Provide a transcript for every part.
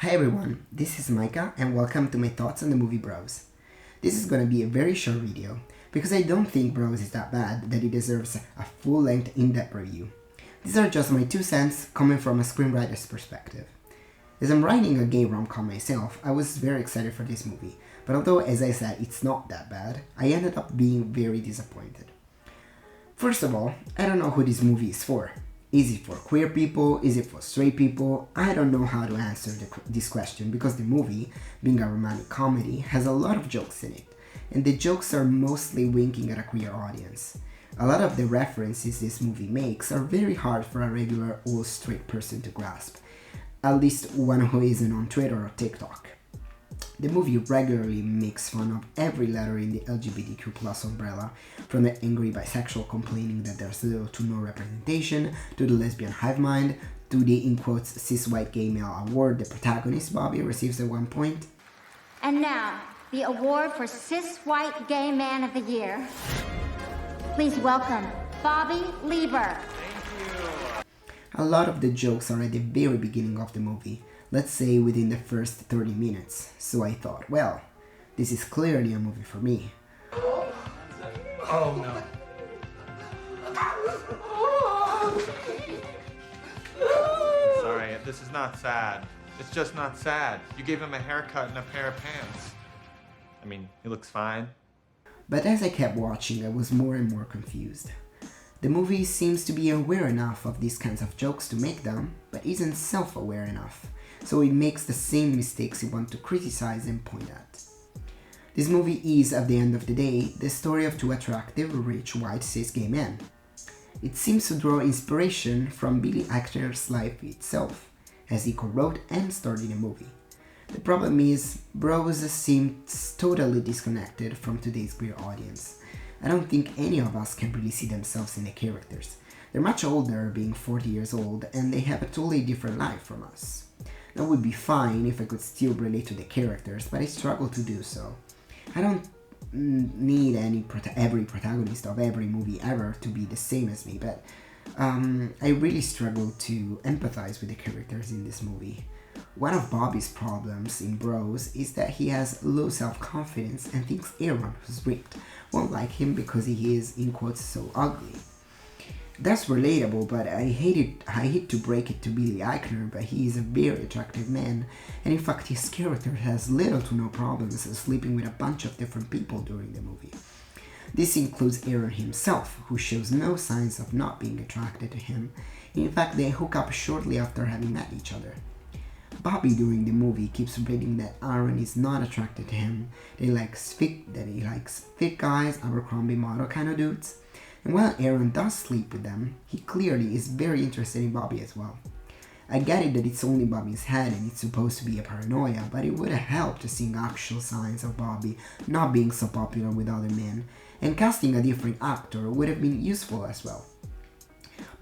Hi everyone, this is Mycah and welcome to my thoughts on the movie Bros. This is gonna be a very short video because I don't think Bros is that bad that it deserves a full-length in-depth review. These are just my 2 cents coming from a screenwriter's perspective. As I'm writing a gay rom-com myself, I was very excited for this movie, but although as I said it's not that bad, I ended up being very disappointed. First of all, I don't know who this movie is for. Is it for queer people? Is it for straight people? I don't know how to answer this question because the movie, being a romantic comedy, has a lot of jokes in it, and the jokes are mostly winking at a queer audience. A lot of the references this movie makes are very hard for a regular old straight person to grasp, at least one who isn't on Twitter or TikTok. The movie regularly makes fun of every letter in the LGBTQ plus umbrella, from the angry bisexual complaining that there's little to no representation, to the lesbian hive mind, to the in quotes cis white gay male award the protagonist Bobby receives at one point. And now, the award for cis white gay man of the year. Please welcome Bobby Lieber. A lot of the jokes are at the very beginning of the movie, let's say within the first 30 minutes, so I thought, well, this is clearly a movie for me. Oh no. Sorry, this is not sad. It's just not sad. You gave him a haircut and a pair of pants. I mean, he looks fine. But as I kept watching, I was more and more confused. The movie seems to be aware enough of these kinds of jokes to make them, but isn't self-aware enough, so it makes the same mistakes it wants to criticize and point at. This movie is, at the end of the day, the story of 2 attractive, rich, white, cis gay men. It seems to draw inspiration from Billy Eichner's life itself, as he co-wrote and starred in the movie. The problem is, Bros seems totally disconnected from today's queer audience. I don't think any of us can really see themselves in the characters. They're much older, being 40 years old, and they have a totally different life from us. That would be fine if I could still relate to the characters, but I struggle to do so. I don't need every protagonist of every movie ever to be the same as me, but I really struggle to empathize with the characters in this movie. One of Bobby's problems in Bros is that he has low self-confidence and thinks Aaron, who's ripped, won't like him because he is, in quotes, so ugly. That's relatable, but I hate to break it to Billy Eichner, but he is a very attractive man, and in fact his character has little to no problems sleeping with a bunch of different people during the movie. This includes Aaron himself, who shows no signs of not being attracted to him. In fact, they hook up shortly after having met each other. Bobby during the movie keeps repeating that Aaron is not attracted to him, that he likes fit guys, Abercrombie model kind of dudes. And while Aaron does sleep with them, he clearly is very interested in Bobby as well. I get it that it's only Bobby's head and it's supposed to be a paranoia, but it would have helped to see actual signs of Bobby not being so popular with other men, and casting a different actor would have been useful as well.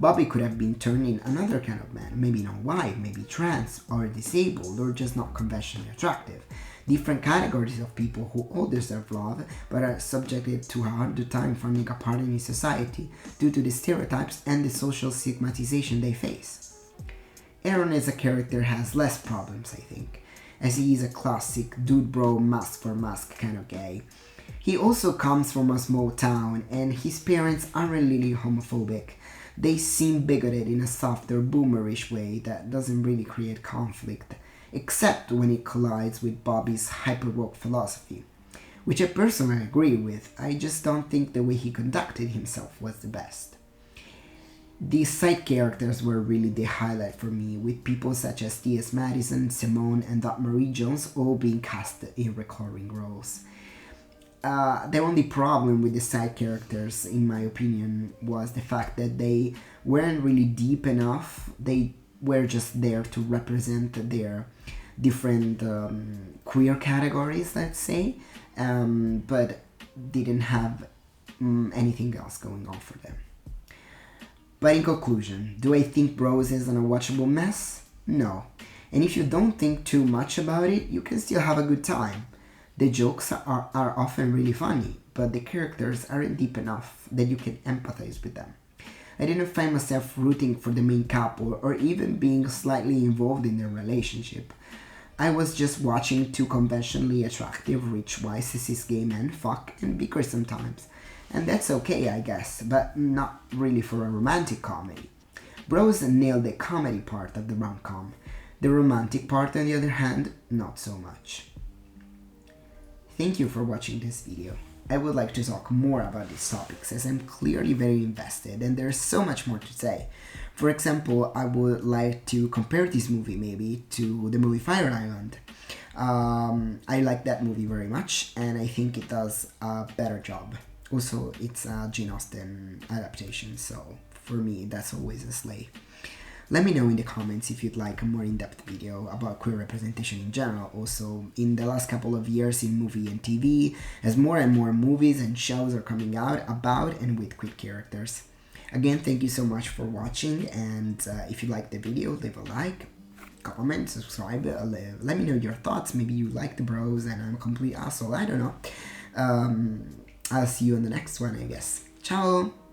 Bobby could have been turned in another kind of man, maybe not white, maybe trans, or disabled, or just not conventionally attractive. Different categories of people who all deserve love, but are subjected to a hard time finding a partner in society due to the stereotypes and the social stigmatization they face. Aaron as a character has less problems, I think, as he is a classic dude bro mask for mask kind of guy. He also comes from a small town, and his parents aren't really homophobic. They seem bigoted in a softer, boomerish way that doesn't really create conflict, except when it collides with Bobby's hyper-woke philosophy, which I personally agree with. I just don't think the way he conducted himself was the best. These side characters were really the highlight for me, with people such as T.S. Madison, Simone, and Dot Marie Jones all being cast in recurring roles. The only problem with the side characters, in my opinion, was the fact that they weren't really deep enough. They were just there to represent their different queer categories, let's say, but didn't have anything else going on for them. But in conclusion, do I think Bros is an unwatchable mess? No. And if you don't think too much about it, you can still have a good time. The jokes are often really funny, but the characters aren't deep enough that you can empathize with them. I didn't find myself rooting for the main couple or even being slightly involved in their relationship. I was just watching two conventionally attractive, rich, wise, cis gay men fuck and bicker sometimes. And that's okay, I guess, but not really for a romantic comedy. Bros nailed the comedy part of the rom-com. The romantic part, on the other hand, not so much. Thank you for watching this video. I would like to talk more about these topics as I'm clearly very invested and there's so much more to say. For example, I would like to compare this movie maybe to the movie Fire Island. I like that movie very much and I think it does a better job. Also, it's a Jane Austen adaptation, so for me that's always a slay. Let me know in the comments if you'd like a more in-depth video about queer representation in general. Also, in the last couple of years in movie and TV, as more and more movies and shows are coming out about and with queer characters. Again, thank you so much for watching, and if you liked the video, leave a like, comment, subscribe, let me know your thoughts. Maybe you like the bros and I'm a complete asshole, I don't know. I'll see you in the next one, I guess. Ciao!